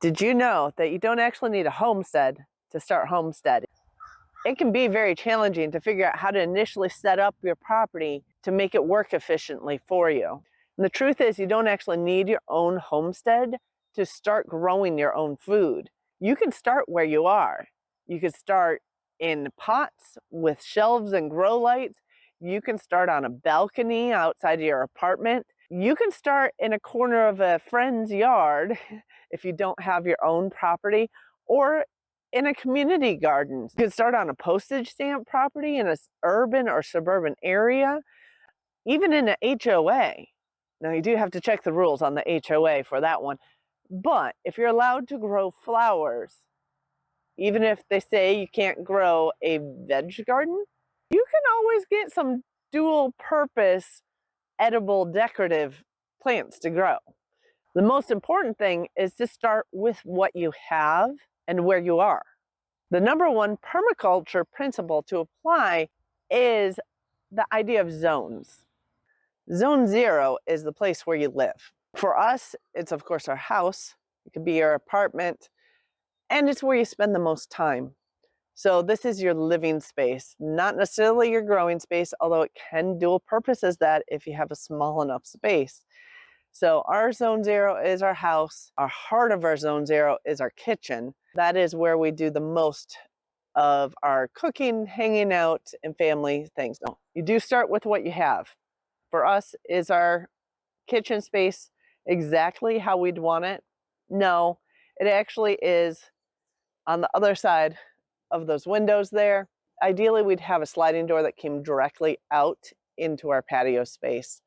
Did you know that you don't actually need a homestead to start homesteading? It can be very challenging to figure out how to initially set up your property to make it work efficiently for you. And the truth is, you don't actually need your own homestead to start growing your own food. You can start where you are. You can start in pots with shelves and grow lights. You can start on a balcony outside of your apartment. You can start in a corner of a friend's yard if you don't have your own property, or in a community garden. You could start on a postage stamp property in an urban or suburban area, even in an HOA. Now, you do have to check the rules on the HOA for that one. But if you're allowed to grow flowers, even if they say you can't grow a veg garden, you can always get some dual purpose edible decorative plants to grow. The most important thing is to start with what you have and where you are. The number one permaculture principle to apply is the idea of zones. Zone 0 is the place where you live. For us, it's of course our house. It could be your apartment, and it's where you spend the most time. So this is your living space, not necessarily your growing space, although it can dual purpose as that if you have a small enough space. So our zone 0 is our house. Our heart of our zone 0 is our kitchen. That is where we do the most of our cooking, hanging out, and family things. No, you do start with what you have. For us, is our kitchen space exactly how we'd want it? No, it actually is on the other side of those windows there. Ideally, we'd have a sliding door that came directly out into our patio space.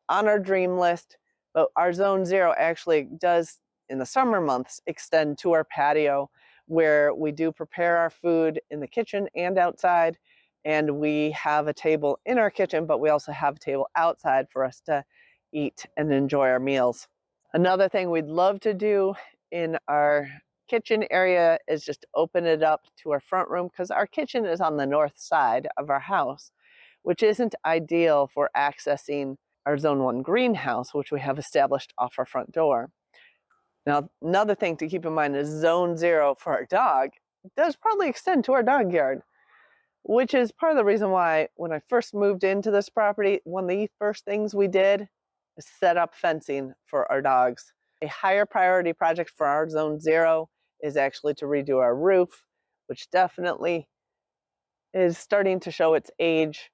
On our dream list, but our zone 0 actually does, in the summer months, extend to our patio, where we do prepare our food in the kitchen and outside, and we have a table in our kitchen, but we also have a table outside for us to eat and enjoy our meals. Another thing we'd love to do in our kitchen area is just open it up to our front room, because our kitchen is on the north side of our house, which isn't ideal for accessing our Zone 1 greenhouse, which we have established off our front door. Now, another thing to keep in mind is Zone 0 for our dog does probably extend to our dog yard, which is part of the reason why when I first moved into this property, one of the first things we did is set up fencing for our dogs. A higher priority project for our Zone 0 is actually to redo our roof, which definitely is starting to show its age.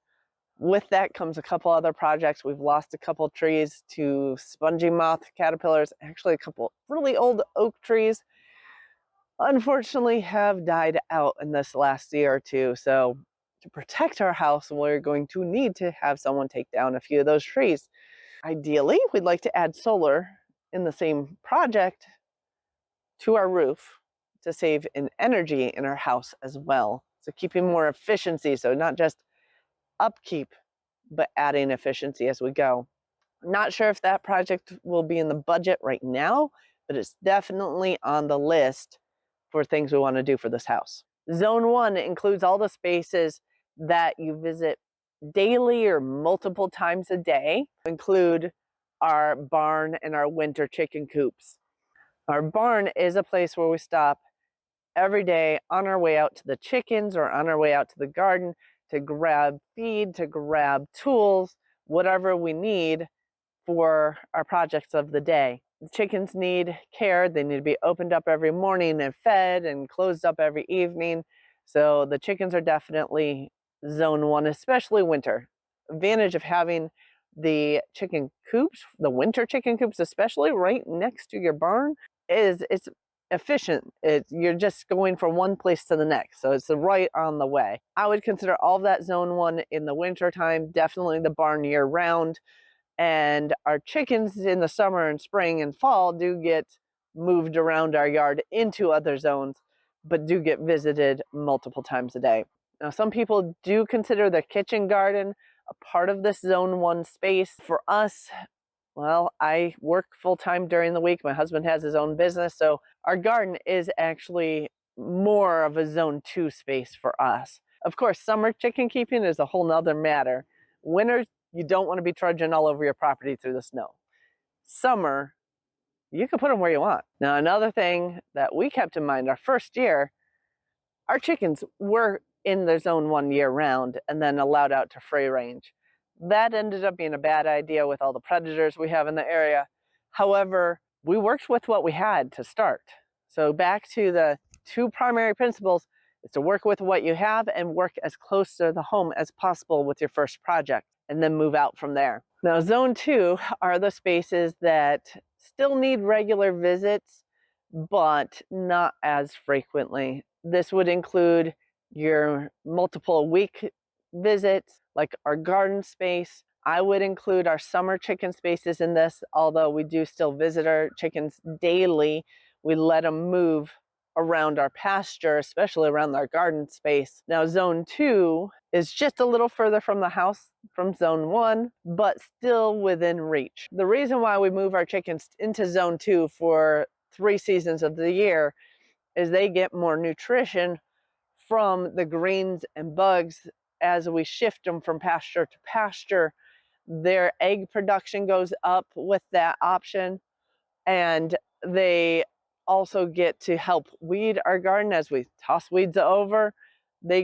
With that comes a couple other projects. We've lost a couple trees to spongy moth caterpillars. Actually, a couple really old oak trees, unfortunately, have died out in this last year or two. So to protect our house, we're going to need to have someone take down a few of those trees. Ideally, we'd like to add solar in the same project to our roof to save in energy in our house as well. So keeping more efficiency, so not just upkeep, but adding efficiency as we go. I'm not sure if that project will be in the budget right now, but it's definitely on the list for things we want to do for this house. Zone 1 includes all the spaces that you visit daily or multiple times a day, include our barn and our winter chicken coops. Our barn is a place where we stop every day on our way out to the chickens or on our way out to the garden to grab feed, to grab tools, whatever we need for our projects of the day. The chickens need care. They need to be opened up every morning and fed and closed up every evening. So the chickens are definitely Zone 1, especially winter. Advantage of having the chicken coops, the winter chicken coops especially, right next to your barn is it's efficient. You're just going from one place to the next, so it's right on the way. I would consider all of that Zone 1 in the winter time, definitely the barn year round, and our chickens in the summer and spring and fall do get moved around our yard into other zones, but do get visited multiple times a day. Now, some people do consider their kitchen garden a part of this Zone 1 space. For us, well, I work full-time during the week. My husband has his own business, so our garden is actually more of a Zone 2 space for us. Of course, summer chicken keeping is a whole nother matter. Winter, you don't want to be trudging all over your property through the snow. Summer, you can put them where you want. Now, another thing that we kept in mind our first year, our chickens were in the zone 1 year round and then allowed out to free range. That ended up being a bad idea with all the predators we have in the area. However, we worked with what we had to start. So back to the 2 primary principles is to work with what you have and work as close to the home as possible with your first project, and then move out from there. Now, zone 2 are the spaces that still need regular visits, but not as frequently. This would include your multiple week visits, like our garden space. I would include our summer chicken spaces in this, although we do still visit our chickens daily. We let them move around our pasture, especially around our garden space. Now, zone 2 is just a little further from the house from zone 1, but still within reach. The reason why we move our chickens into zone 2 for 3 seasons of the year is they get more nutrition from the greens and bugs as we shift them from pasture to pasture. Their egg production goes up with that option, and they also get to help weed our garden as we toss weeds over. They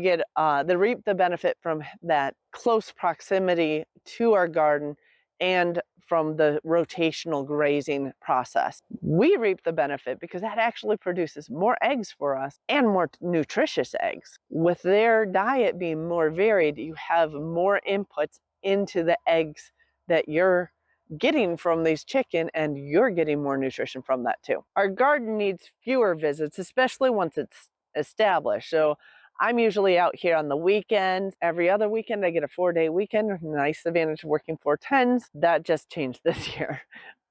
reap the benefit from that close proximity to our garden and from the rotational grazing process. We reap the benefit because that actually produces more eggs for us and more nutritious eggs. With their diet being more varied, you have more inputs into the eggs that you're getting from these chicken, and you're getting more nutrition from that too. Our garden needs fewer visits, especially once it's established. So I'm usually out here on the weekends. Every other weekend, I get a 4-day weekend. Nice advantage of working 4/10s. That just changed this year.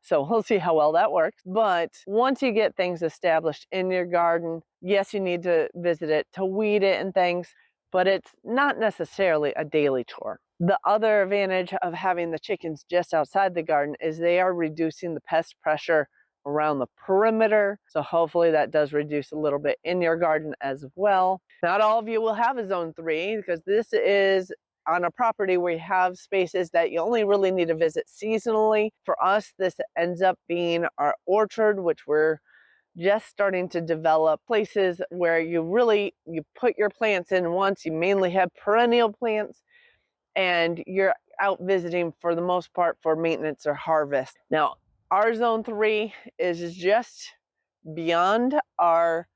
So we'll see how well that works. But once you get things established in your garden, yes, you need to visit it to weed it and things, but it's not necessarily a daily chore. The other advantage of having the chickens just outside the garden is they are reducing the pest pressure around the perimeter. So hopefully that does reduce a little bit in your garden as well. Not all of you will have a zone 3 because this is on a property where you have spaces that you only really need to visit seasonally. For us, this ends up being our orchard, which we're just starting to develop places where you put your plants in once. You mainly have perennial plants, and you're out visiting for the most part for maintenance or harvest. Now, our zone 3 is just beyond our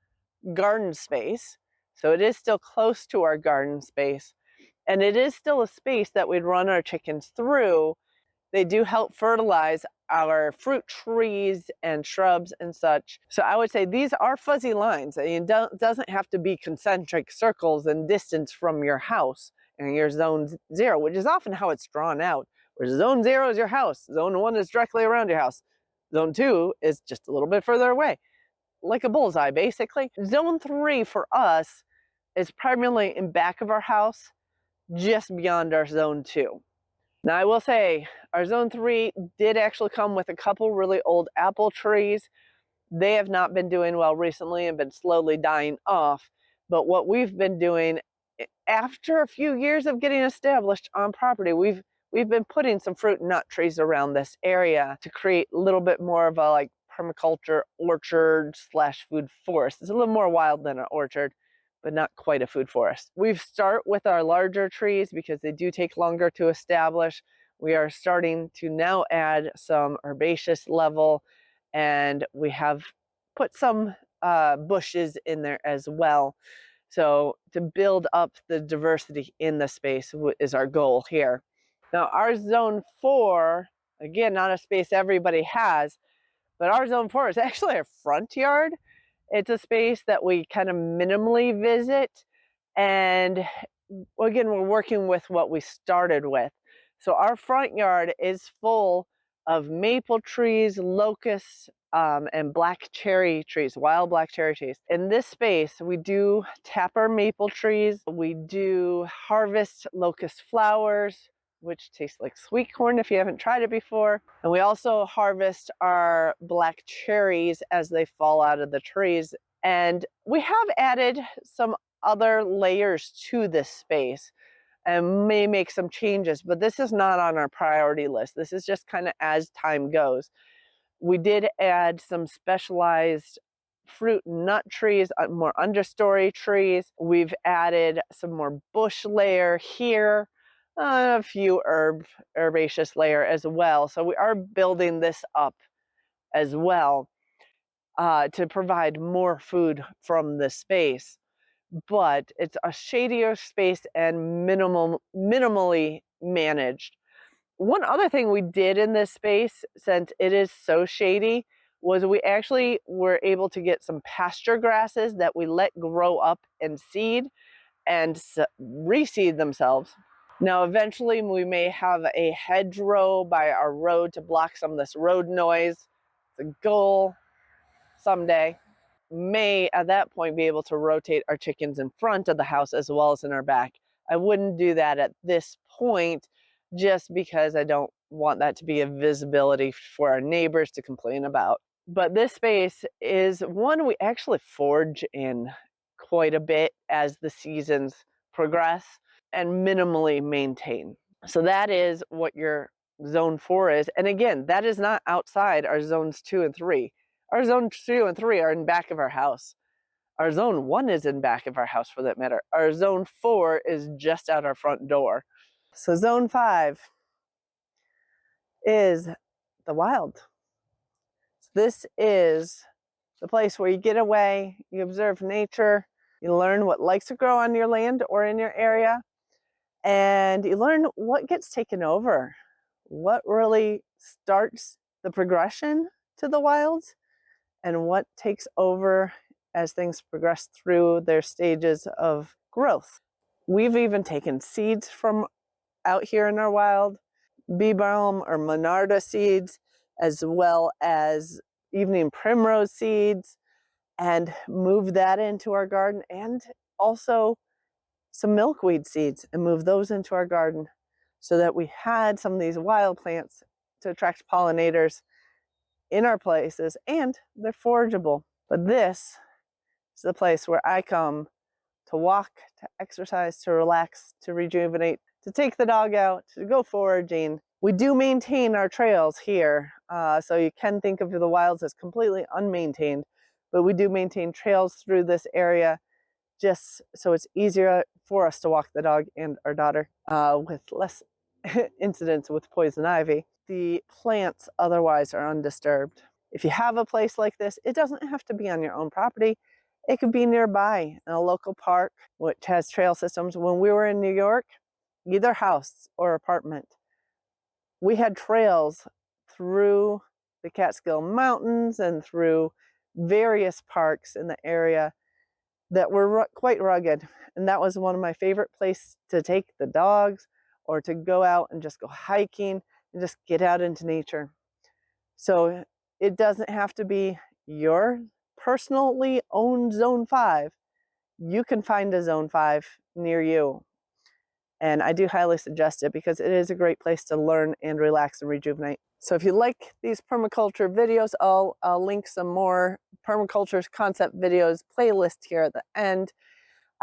garden space. So it is still close to our garden space, and it is still a space that we'd run our chickens through. They do help fertilize our fruit trees and shrubs and such. So I would say these are fuzzy lines. It doesn't have to be concentric circles in distance from your house and your zone 0, which is often how it's drawn out. Where zone 0 is your house, zone 1 is directly around your house, zone 2 is just a little bit further away, like a bullseye basically. Zone 3 for us is primarily in back of our house, just beyond our zone 2. Now, I will say our zone 3 did actually come with a couple really old apple trees. They have not been doing well recently and been slowly dying off. But what we've been doing after a few years of getting established on property, we've been putting some fruit and nut trees around this area to create a little bit more of a like permaculture orchard / food forest. It's a little more wild than an orchard, but not quite a food forest. We start with our larger trees because they do take longer to establish. We are starting to now add some herbaceous level, and we have put some bushes in there as well. So to build up the diversity in the space is our goal here. Now, our zone 4, again, not a space everybody has, but our zone 4 is actually a front yard. It's a space that we kind of minimally visit, and again, we're working with what we started with. So our front yard is full of maple trees, locusts, and black cherry trees, wild black cherry trees. In this space, we do tap our maple trees. We do harvest locust flowers, which tastes like sweet corn if you haven't tried it before. And we also harvest our black cherries as they fall out of the trees. And we have added some other layers to this space and may make some changes, but this is not on our priority list. This is just kind of as time goes. We did add some specialized fruit and nut trees, more understory trees. We've added some more bush layer here, a few herbaceous layer as well. So we are building this up as well to provide more food from the space. But it's a shadier space and minimally managed. One other thing we did in this space, since it is so shady, was we actually were able to get some pasture grasses that we let grow up and seed and reseed themselves. Now, eventually we may have a hedgerow by our road to block some of this road noise. It's a goal someday. May at that point be able to rotate our chickens in front of the house as well as in our back. I wouldn't do that at this point just because I don't want that to be a visibility for our neighbors to complain about. But this space is one we actually forage in quite a bit as the seasons progress and minimally maintain. So that is what your zone 4 is. And again, that is not outside our zones 2 and 3. Our zones 2 and 3 are in back of our house. Our zone 1 is in back of our house for that matter. Our zone 4 is just out our front door. So zone 5 is the wild. This is the place where you get away, you observe nature, you learn what likes to grow on your land or in your area, and you learn what gets taken over, what really starts the progression to the wilds, and what takes over as things progress through their stages of growth. We've even taken seeds from out here in our wild, bee balm or monarda seeds, as well as evening primrose seeds, and moved that into our garden, and also some milkweed seeds and moved those into our garden so that we had some of these wild plants to attract pollinators in our places, and they're forageable. But this is the place where I come to walk, to exercise, to relax, to rejuvenate, to take the dog out, to go foraging. We do maintain our trails here, so you can think of the wilds as completely unmaintained, but we do maintain trails through this area just so it's easier for us to walk the dog and our daughter with less incidents with poison ivy. The plants otherwise are undisturbed. If you have a place like this, it doesn't have to be on your own property. It could be nearby in a local park, which has trail systems. When we were in New York, either house or apartment, we had trails through the Catskill Mountains and through various parks in the area that were quite rugged. And that was one of my favorite places to take the dogs, or to go out and just go hiking and just get out into nature. So it doesn't have to be your personally owned zone 5. You can find a zone 5 near you. And I do highly suggest it because it is a great place to learn and relax and rejuvenate. So if you like these permaculture videos, I'll link some more permaculture concept videos playlist here at the end.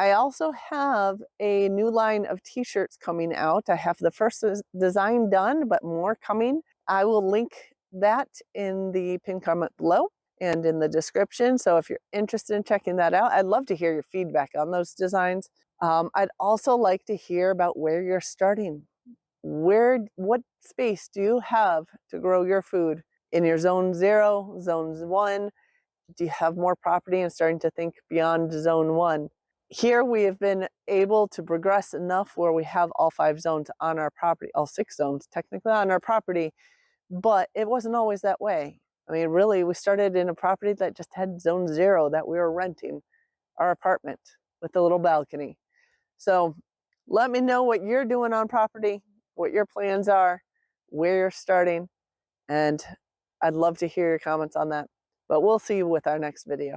I also have a new line of t-shirts coming out. I have the first design done, but more coming. I will link that in the pinned comment below and in the description. So if you're interested in checking that out, I'd love to hear your feedback on those designs. I'd also like to hear about where you're starting. What space do you have to grow your food? In your zone 0, zones 1, do you have more property and starting to think beyond zone 1? Here we have been able to progress enough where we have all 5 zones on our property, all 6 zones technically on our property, but it wasn't always that way. I mean, really, we started in a property that just had zone 0 that we were renting, our apartment with a little balcony. So let me know what you're doing on property, what your plans are, where you're starting, and I'd love to hear your comments on that. But we'll see you with our next video.